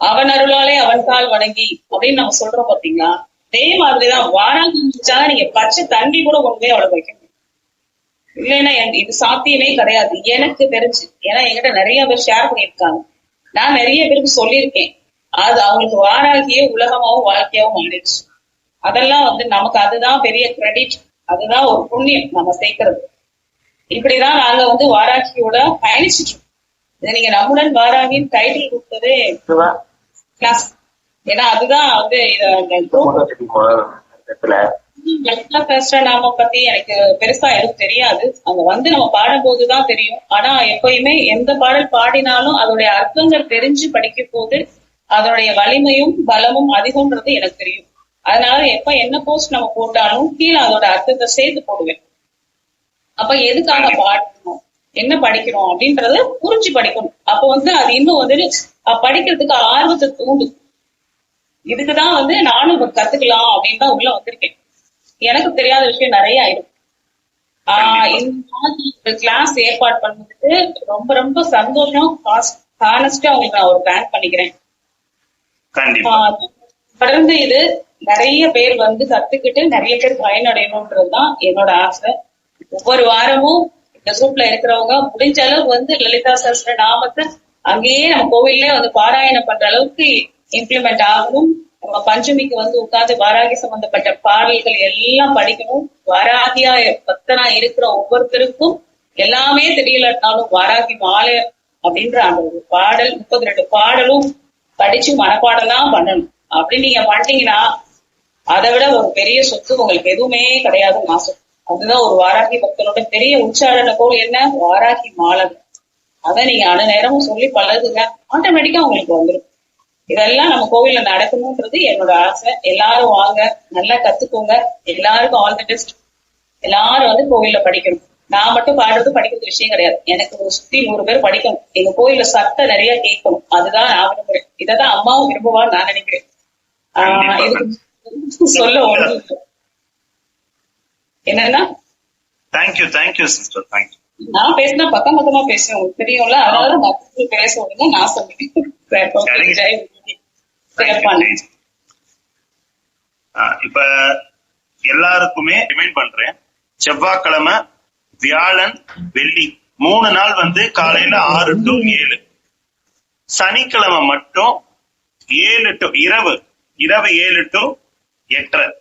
Speaker 1: அவன் அருளாலே அவன் கால் வணங்கி அப்படின்னு நம்ம சொல்றோம் பாத்தீங்களா? அதே மாதிரிதான் வாராகி நினைச்சாதான் நீங்க பச்சை தண்ணி கூட கொண்டு போய் அவளை வைக்க முடியும். இல்லைன்னா இது சாத்தியமே கிடையாது எனக்கு தெரிஞ்சு. ஏன்னா என்கிட்ட நிறைய பேர் ஷேர் பண்ணியிருக்காங்க. நான் நிறைய பேருக்கு சொல்லியிருக்கேன். அது அவங்களுக்கு வாராகியே உலகமாவும் வாழ்க்கையாவும் ஆயிடுச்சு. அதெல்லாம் வந்து நமக்கு அதுதான் பெரிய கிரெடிட், அதுதான் ஒரு புண்ணியம் நம்ம சேர்க்கறது. இப்படிதான் நாங்க வந்து வாராகியோட பயணிச்சுட்டு இருக்கோம். இதை நீங்க நம்முடன் வாராகின்னு டைட்டில் கொடுத்ததே கிளாஸ். ஏன்னா அதுதான் வந்து நாம பத்தி எனக்கு பெருசா எதுவும் தெரியாது. அங்க வந்து நம்ம பாடும்போதுதான் தெரியும். ஆனா எப்பயுமே எந்த பாடல் பாடினாலும் அதோடைய அர்த்தங்கள் தெரிஞ்சு படிக்கும் போது அதோடைய வலிமையும் பலமும் அதிகம்ன்றது எனக்கு தெரியும். அதனால எப்ப என்ன போஸ்ட் நம்ம போட்டாலும் கீழே அதோட அர்த்தத்தை சேர்த்து போடுவேன். அப்ப எதுக்காக பாடணும், என்ன படிக்கிறோம் அப்படின்றத புரிஞ்சு படிக்கணும். அப்ப வந்து அது இன்னும் வந்து படிக்கிறதுக்கு ஆர்வத்தை தூண்டும். இதுக்குதான் வந்து நானும் கத்துக்கலாம் அப்படின்னு தான் உள்ள வந்திருக்கேன். எனக்கு தெரியாத விஷயம் நிறைய ஆயிடும். இந்த கிளாஸ் ஏற்பாடு பண்ணதுக்கு ரொம்ப ரொம்ப சந்தோஷம். ஹானஸ்டா உங்களுக்கு நான் ஒரு தேங்க் பண்ணிக்கிறேன். தொடர்ந்து இது நிறைய பேர் வந்து கத்துக்கிட்டு நிறைய பேர் பயனடையணும்ன்றதுதான் என்னோட ஆசை. ஒவ்வொரு வாரமும் இந்த குரூப்ல இருக்கிறவங்க முடிஞ்ச அளவுக்கு வந்து லலிதா சஹஸ்ர நாமத்தை அங்கேயே நம்ம கோவிலே வந்து பாராயணம் பண்ற அளவுக்கு இம்ப்ளிமெண்ட் ஆகணும். நம்ம பஞ்சமிக்கு வந்து உட்கார்ந்து வாராகி சம்பந்தப்பட்ட பாடல்கள் எல்லாம் படிக்கணும். வாராகியா பக்தனா இருக்கிற ஒவ்வொருத்தருக்கும் எல்லாமே தெரியலனாலும் வாராகி மாலை அப்படின்ற அந்த ஒரு பாடல் 32 பாடலும் படிச்சு மனப்பாடலாம் பண்ணணும். அப்படி நீங்க பண்ணிட்டீங்கன்னா அதை விட ஒரு பெரிய சொத்து உங்களுக்கு எதுவுமே கிடையாது மாசம். அதுதான் ஒரு வாராகி பக்தனோட பெரிய உச்சாரண கோல் என்ன, வாராகி மாலை. அதை நீங்க அணு நேரமும் சொல்லி பழகுங்க, ஆட்டோமேட்டிக்கா உங்களுக்கு வந்துடும். இதெல்லாம் நம்ம கோவில்ல நடக்கணும்ன்றது என்னோட ஆசை. எல்லாரும் வாங்க, நல்லா கத்துக்கோங்க. எல்லாருக்கும் ஆல் தி பெஸ்ட். எல்லாரும் வந்து கோவில்ல படிக்கணும். நான் மட்டும் பாடுறது படிக்கிறது விஷயம் கிடையாது. எனக்கு ஒரு சுத்தி 100 பேர் படிக்கணும். எங்க கோயில்ல சத்தம் நிறைய கேட்கணும். அதுதான் நான் விரும்புறேன். இதான் அம்மாவும் விரும்புவான்னு நான் நினைக்கிறேன். இதுக்கு சொல்ல ஒண்ணு என்னன்னா
Speaker 3: தேங்க்யூ சிஸ்டர். தேங்க்யூ.
Speaker 1: நான் பேசினா பக்கம் பக்கமா பேசுவேன், உங்களுக்கு தெரியும்ல. அதனால மற்ற பேச விடுங்க, நான் சொல்லுவேன்.
Speaker 3: இப்ப எல்லாருக்குமே ரிமைண்ட் பண்றேன், செவ்வாய்க்கிழமை, வியாழன், வெள்ளி 3 நாள் வந்து காலையில 6 to 7. சனிக்கிழமை மட்டும் 7 to இரவு 7 to 8:30.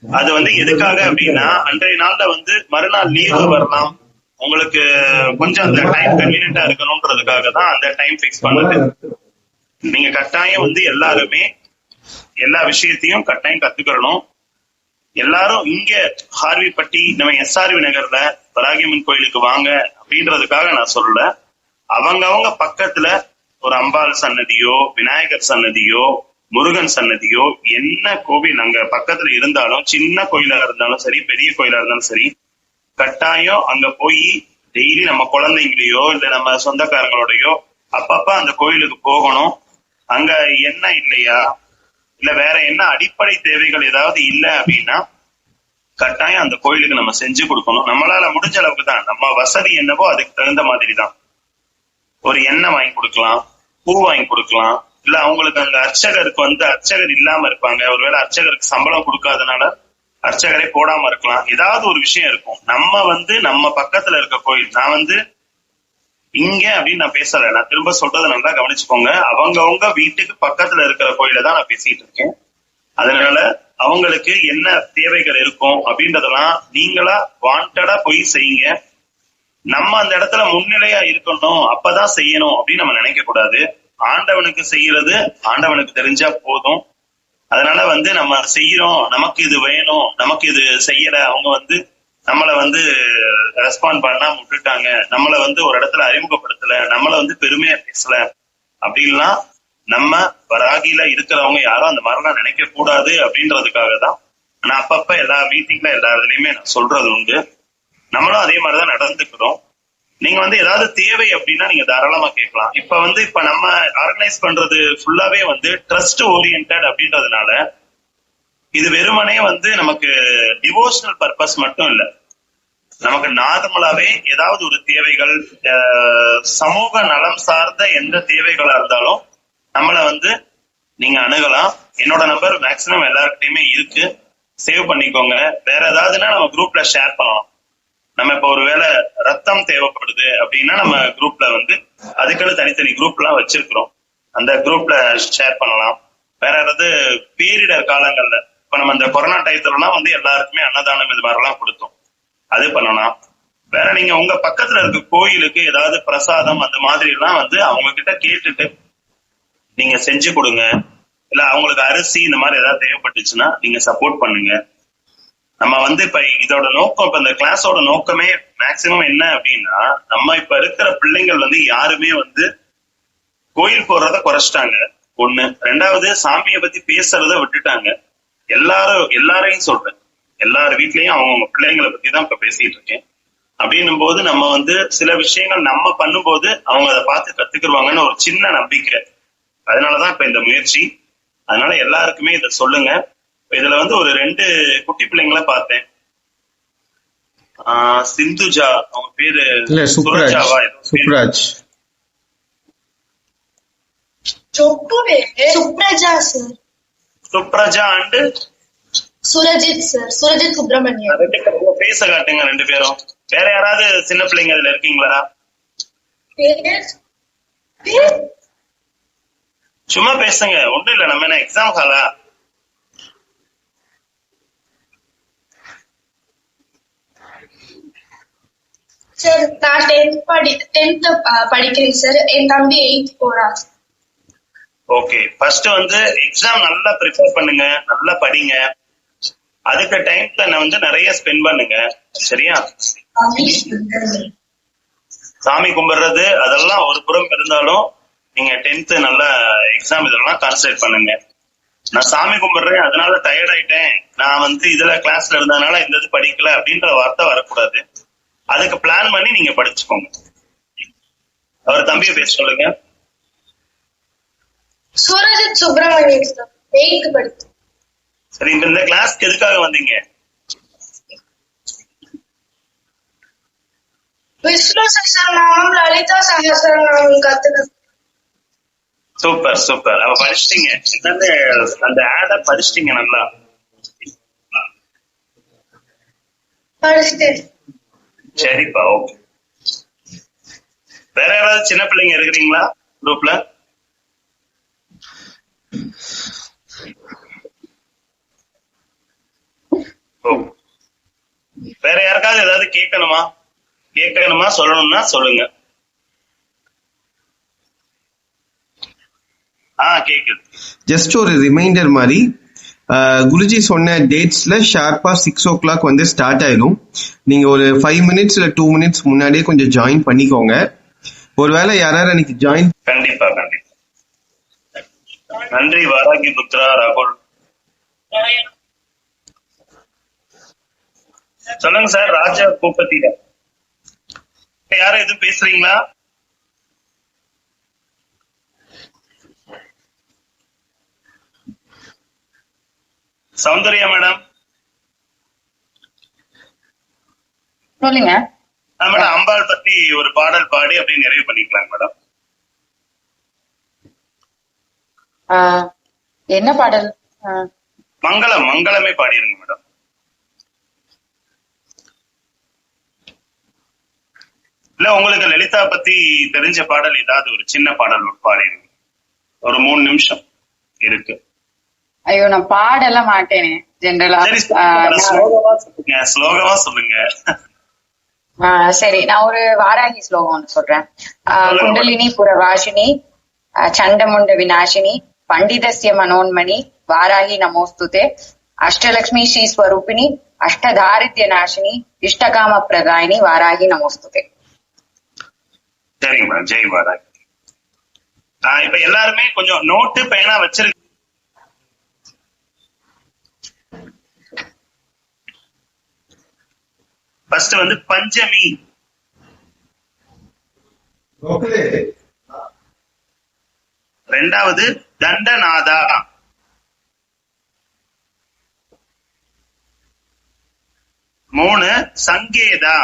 Speaker 3: அது வந்து எதுக்காக அப்படின்னா அன்றைய நாள்ல வந்து மறுநாள் லீவு வரலாம், உங்களுக்கு கொஞ்சம் அந்த டைம் கன்வீனியன்டா இருக்கணும்ன்றதுக்காக தான் அந்த டைம் பிக்ஸ் பண்ணது. நீங்க கட்டாயம் வந்து எல்லாருமே எல்லா விஷயத்தையும் கட்டாயம் கத்துக்கிறணும். எல்லாரும் இங்க ஹார்விப்பட்டி நம்ம SRV நகர்ல வராகியம்மன் கோயிலுக்கு வாங்க அப்படின்றதுக்காக நான் சொல்லல. அவங்க பக்கத்துல ஒரு அம்பாள் சன்னதியோ விநாயகர் சன்னதியோ முருகன் சன்னதியோ என்ன கோவில் அங்க பக்கத்துல இருந்தாலும், சின்ன கோயிலா இருந்தாலும் சரி பெரிய கோயிலா இருந்தாலும் சரி, கட்டாயம் அங்க போய் டெய்லி நம்ம குழந்தைங்களையோ இல்ல நம்ம சொந்தக்காரங்களோடயோ அப்பப்ப அந்த கோயிலுக்கு போகணும். அங்க என்ன இல்லையா இல்ல வேற என்ன அடிப்படை தேவைகள் ஏதாவது இல்ல அப்படின்னா கட்டாயம் அந்த கோயிலுக்கு நம்ம செஞ்சு கொடுக்கணும். நம்மளால முடிஞ்ச அளவுக்கு தான், நம்ம வசதி என்னவோ அதுக்கு தகுந்த மாதிரி தான். ஒரு எண்ணெய் வாங்கி கொடுக்கலாம், பூ வாங்கி கொடுக்கலாம், இல்ல அவங்களுக்கு அந்த அர்ச்சகருக்கு வந்து அர்ச்சகர் இல்லாம இருப்பாங்க, ஒருவேளை அர்ச்சகருக்கு சம்பளம் கொடுக்காதனால அர்ச்சகரை போடாம இருக்கலாம், ஏதாவது ஒரு விஷயம் இருக்கும். நம்ம வந்து நம்ம பக்கத்துல இருக்க கோயில், நான் வந்து இங்க அப்படின்னு நான் பேசல, நான் திரும்ப சொல்றதை நல்லா கவனிச்சுக்கோங்க. அவங்கவுங்க வீட்டுக்கு பக்கத்துல இருக்கிற கோயில தான் நான் பேசிட்டு இருக்கேன். அதனால அவங்களுக்கு என்ன தேவைகள் இருக்கும் அப்படின்றதெல்லாம் நீங்களா வாண்டடா போய் செய்யுங்க. நம்ம அந்த இடத்துல முன்னிலையா இருக்கணும், அப்பதான் செய்யணும் அப்படின்னு நம்ம நினைக்க கூடாது. ஆண்டவனுக்கு செய்யறது ஆண்டவனுக்கு தெரிஞ்சா போதும். அதனால வந்து நம்ம செய்யறோம், நமக்கு இது வேணும், நமக்கு இது செய்யல, அவங்க வந்து நம்மள வந்து ரெஸ்பாண்ட் பண்ணாம விட்டுட்டாங்க, நம்மள வந்து ஒரு இடத்துல அறிமுகப்படுத்தல, நம்மள வந்து பெருமையா பேசல அப்படின்லாம் நம்ம வராகில இருக்கிறவங்க யாரும் அந்த மாதிரிலாம் நினைக்க கூடாது அப்படின்றதுக்காக தான் நான் அப்பப்ப எல்லா மீட்டிங்ல எல்லா இதுலயுமே நான் சொல்றது உண்டு. நம்மளும் அதே மாதிரிதான் நடந்துக்கிறோம். நீங்க வந்து ஏதாவது தேவை அப்படின்னா நீங்க தாராளமா கேட்கலாம். இப்ப நம்ம ஆர்கனைஸ் பண்றது ஃபுல்லாவே வந்து ட்ரஸ்ட் ஓரியன்டட் அப்படின்றதுனால இது வெறுமனே வந்து நமக்கு டிவோஷனல் பர்பஸ் மட்டும் இல்ல, நமக்கு நார்மலாவே ஏதாவது ஒரு தேவைகள், சமூக நலம் சார்ந்த எந்த தேவைகளா இருந்தாலும் நம்மள வந்து நீங்க அணுகலாம். என்னோட நம்பர் மேக்சிமம் எல்லாருக்கிட்டையுமே இருக்கு, சேவ் பண்ணிக்கோங்க. வேற ஏதாவதுன்னா நம்ம குரூப்ல ஷேர் பண்ணலாம். நம்ம இப்ப ஒருவேளை ரத்தம் தேவைப்படுது அப்படின்னா நம்ம குரூப்ல வந்து அதுக்குன்னு தனித்தனி குரூப் எல்லாம் வச்சிருக்கிறோம், அந்த குரூப்ல ஷேர் பண்ணலாம். வேற ஏதாவது பேரிடர் காலங்கள்ல இப்ப நம்ம இந்த கொரோனா டயத்துலலாம் வந்து எல்லாருக்குமே அன்னதானம் இது மாதிரிலாம் கொடுத்தோம், அது பண்ணலாம். வேற நீங்க உங்க பக்கத்துல இருக்க கோயிலுக்கு ஏதாவது பிரசாதம் அந்த மாதிரி எல்லாம் வந்து அவங்க கிட்ட கேட்டுட்டு நீங்க செஞ்சு கொடுங்க. இல்ல அவங்களுக்கு அரிசி இந்த மாதிரி ஏதாவது தேவைப்பட்டுச்சுன்னா நீங்க சப்போர்ட் பண்ணுங்க. நம்ம வந்து இப்ப இதோட நோக்கம், இப்ப இந்த கிளாஸோட நோக்கமே மேக்சிமம் என்ன அப்படின்னா, நம்ம இப்ப இருக்கிற பிள்ளைங்கள் வந்து யாருமே வந்து கோயில் போறத குறைச்சிட்டாங்க ஒண்ணு. ரெண்டாவது சாமியை பத்தி பேசுறத விட்டுட்டாங்க. எல்லாரையும் சொல்றேன், எல்லார் வீட்லயும் அவங்க பிள்ளைங்களை பத்தி தான் இப்ப பேசிட்டு இருக்கேன். அப்படின்னும் போது நம்ம வந்து சில விஷயங்கள் நம்ம பண்ணும்போது அவங்க அதை பார்த்து கத்துக்குருவாங்கன்னு ஒரு சின்ன நம்பிக்கை. அதனாலதான் இப்ப இந்த முயற்சி. அதனால எல்லாருக்குமே இதை சொல்லுங்க. இதுல வந்து ஒரு 2 குட்டி பிள்ளைங்கள பார்த்தேன். சிந்துஜா அவங்க பேரு,
Speaker 5: இல்ல சுப்ராஜாவா, Subraj,
Speaker 10: Subraja sir,
Speaker 3: Subraja and
Speaker 10: Surajit sir, Surajit Subramaniam.
Speaker 3: பேச காட்டுங்க 2 பேரும். வேற யாராவது சின்ன பிள்ளைங்க அதுல இருக்கீங்களா? சும்மா பேசுங்க, ஒண்ணும் இல்ல, நம்ம என்ன எக்ஸாம் ஹாலா?
Speaker 10: சார் நான் 10th படிக்கிறேன் சார். என் தம்பி 8th போறான்.
Speaker 3: ஓகே, ஃபர்ஸ்ட் வந்து எக்ஸாம் நல்லா ப்ரிப்பேர் பண்ணுங்க, நல்லா படிங்க. அதுக்கு டைம்ல வந்து நிறைய ஸ்பெண்ட் பண்ணுங்க, சரியா? சாமி கும்பிடுறது அதெல்லாம் ஒரு புறம் இருந்தாலும் நீங்க 10th நல்லா எக்ஸாம் இதெல்லாம் கான்சன்ட்ரேட் பண்ணுங்க. நான் சாமி கும்பிடுறேன் அதனால டயர்ட் ஆயிட்டேன், நான் வந்து இதுல கிளாஸ்ல இருந்ததுனால இந்த இது படிக்கல அப்படின்ற வார்த்தை வரக்கூடாது. அதுக்கு பிளான் பண்ணி நீங்க படிச்சுக்கோங்க. அவர் தம்பியை பேச சொல்லுங்க.
Speaker 10: சுரஜித் சுப்பிரமணியம் சார், 8th படிக்கிறேன்.
Speaker 3: சரி, இந்த கிளாஸ்க்கு எதுக்காக வந்தீங்க?
Speaker 10: விஷ்ணு சஹஸ்ரநாமம், லலிதா சஹஸ்ரநாமம் கத்துக்க.
Speaker 3: சூப்பர் சூப்பர், அவ படிச்சிட்டீங்க. அந்த ஆட படிச்சிட்டீங்க நல்லா.
Speaker 10: படிச்சிட்டேன்.
Speaker 3: சரிப்பா, ஓகே. வேற யாராவது சின்ன பிள்ளைங்க இருக்கிறீங்களா குரூப்ல? ஓ, வேற யாருக்காவது ஏதாவது கேட்கணுமா சொல்லணும்னா சொல்லுங்க. கேக்குது.
Speaker 5: ஜஸ்ட் ஒரு ரிமைண்டர் மாதிரி, குருஜி சொன்ன டேட்ஸ்ல ஷார்ப்பா 6 o'clock வந்து ஸ்டார்ட் ஆயிடும். நீங்க ஒரு 5 minutes இல்ல 2 minutes முன்னாடியே கொஞ்சம் ஜாயின் பண்ணிக்கோங்க. ஒருவேளை யாராவது அன்னைக்கு ஜாயின்
Speaker 3: கண்டிப்பா. நன்றி வாராகி புத்ரா ராகுல். சொல்லுங்க சார். ராஜா பூபதி யாரும் எதுவும் பேசுறீங்களா? சௌந்தர்யா மேடம்
Speaker 8: சொல்லுங்க
Speaker 3: மேடம். அம்பாள் பத்தி ஒரு பாடல் பாடி அப்படியே நிறைவு பண்ணிக்கலாம் மேடம்.
Speaker 8: என்ன பாடல்?
Speaker 3: மங்களமே பாடிருங்க மேடம். இல்ல உங்களுக்கு லலிதா பத்தி தெரிஞ்ச பாடல் ஏதாவது ஒரு சின்ன பாடல் பாடிருங்க. ஒரு 3 நிமிஷம் இருக்கு.
Speaker 8: ஐயோ, நான் பாடலாம் மாட்டேனே ஜெனரலா.
Speaker 3: ஸ்லோகமா சொல்லுங்க.
Speaker 8: சரி, நான் ஒரு வாராகி ஸ்லோகம் ஒன்று சொல்றேன். குண்டலினி புரவாசினி சண்டமுண்ட விநாசினி பண்டிதஸ்ய மனோன்மணி வாராகி நமோஸ்துதே அஷ்டலக்ஷ்மி ஸ்ரீ ஸ்வரூபிணி அஷ்டதாரித்ய நாசினி இஷ்டகாம பிரதாயினி வாராகி நமோஸ்துதே.
Speaker 3: சரிங்க மேடம். ஜெய் வாராகி. இப்ப எல்லாருமே கொஞ்சம் நோட்டு பேனா வச்சிருக்கு. ஃபர்ஸ்ட் வந்து பஞ்சமி, ரெண்டாவது தண்டநாதா, மூணு சங்கேதா,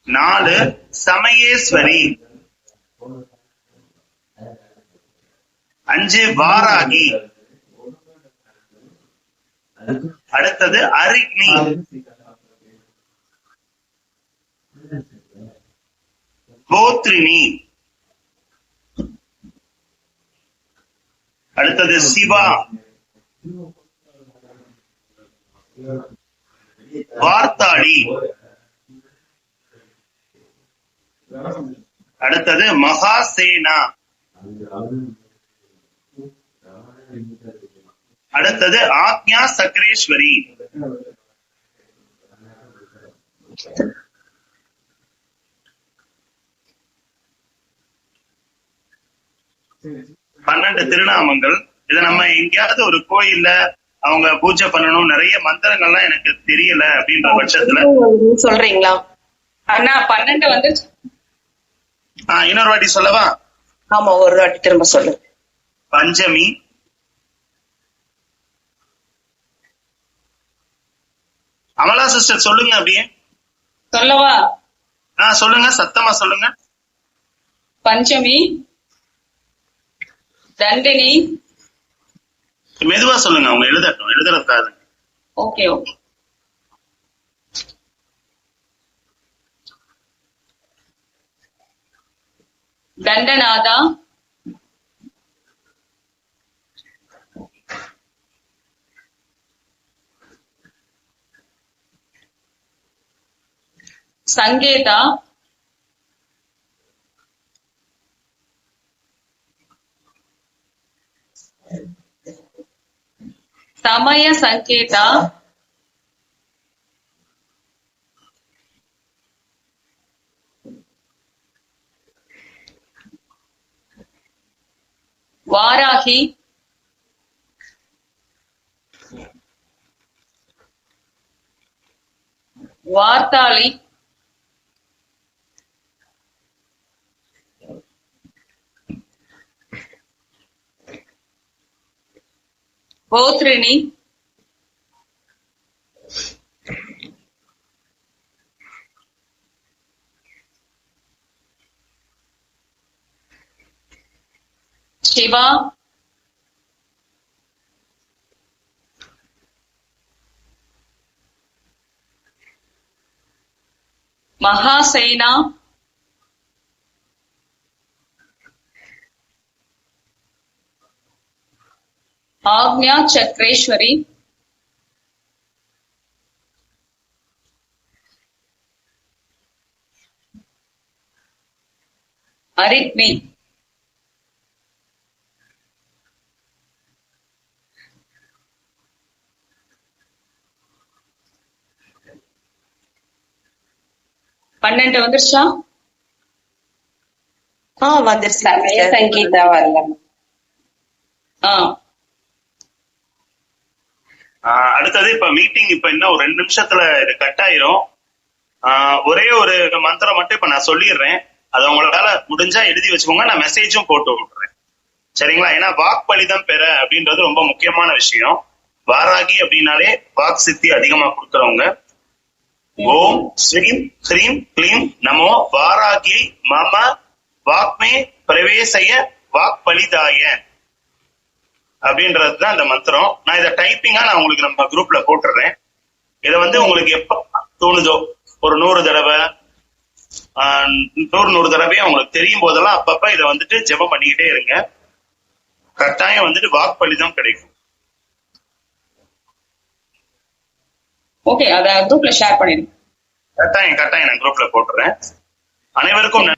Speaker 3: 4 சமயேஸ்வரி, 5 வாராகி, அடுத்தது அரிக்னி, கோத்ரினி, அடுத்தது சிவா, வார்த்தாளி, அடுத்தது மகாசேனா, அடுத்தது ஆக்ஞா சக்கரேஸ்வரி. பன்னெண்டு திருநாமங்கள். இத நம்ம எங்கேயாவது ஒரு கோயில்ல அவங்க பூஜை பண்ணணும், நிறைய மந்திரங்கள்லாம் எனக்கு தெரியல அப்படின்ற பட்சத்துல
Speaker 9: சொல்றீங்களா?
Speaker 8: அண்ணா 12 வந்து
Speaker 3: இன்னொரு வாட்டி சொல்லவா?
Speaker 9: ஆமா, ஒரு வாட்டி திரும்ப சொல்லு.
Speaker 3: பஞ்சமி, அமலா சிஸ்டர் சொல்லுங்க. அப்படியே
Speaker 1: சொல்லவா?
Speaker 3: சொல்லுங்க, சத்தமா சொல்லுங்க.
Speaker 1: பஞ்சமி, தண்டினி.
Speaker 3: மெதுவா சொல்லுங்க, அவங்க எழுதுறதுக்காக.
Speaker 1: Okay okay. தண்டநாதா, சங்கேதா, ಸಮಯ ಸಂಕೇತ, ವಾರಾಹಿ, ವಾರ್ತಾಳಿ, ಗೋತ್ರಿಣಿ, ಶಿವ, ಮಹಾಸೇನಾ, ஆக்ஞா சக்ரேஸ்வரி, அரித்மி, பன்னெண்டு வந்துருச்சா?
Speaker 9: வந்துருச்சு
Speaker 8: சமய சங்கீதா வரல.
Speaker 3: அடுத்தது இப்ப மீட்டிங் இப்ப இன்னும் ஒரு 2 நிமிஷத்துல இது கட் ஆயிரும். ஒரே ஒரு மந்திரம் மட்டும் இப்ப நான் சொல்லிடுறேன். அதை உங்களால முடிஞ்சா எழுதி வச்சுக்கோங்க. நான் மெசேஜும் போட்டு விட்டுறேன், சரிங்களா? ஏன்னா வாக்பலிதம் பெற அப்படின்றது ரொம்ப முக்கியமான விஷயம். வாராகி அப்படின்னாலே வாக் சித்தி அதிகமா கொடுக்கறவங்க. ஓம் ஸ்ரீம் ஹ்ரீம் க்ளீம் நமோ வாராகி மம வாக்மே பிரவேசய வாக்பலிதாய அப்படின்றதுதான் அந்த மந்திரம். நான் இதை டைப்பிங்கா நான் உங்களுக்கு நம்ம குரூப்ல போட்டுறேன். இதை உங்களுக்கு எப்ப தோணுதோ ஒரு 100 தடவை 100 தடவையா உங்களுக்கு தெரியும் போதெல்லாம் அப்பப்ப இதை ஜெபம் பண்ணிக்கிட்டே இருங்க. கட்டாயம் வாக்பலிதம் கிடைக்கும்.
Speaker 1: ஓகே, அத குரூப்ல ஷேர் பண்ணிடுங்க.
Speaker 3: கட்டாயம் நான் குரூப்ல போட்டுறேன். அனைவருக்கும்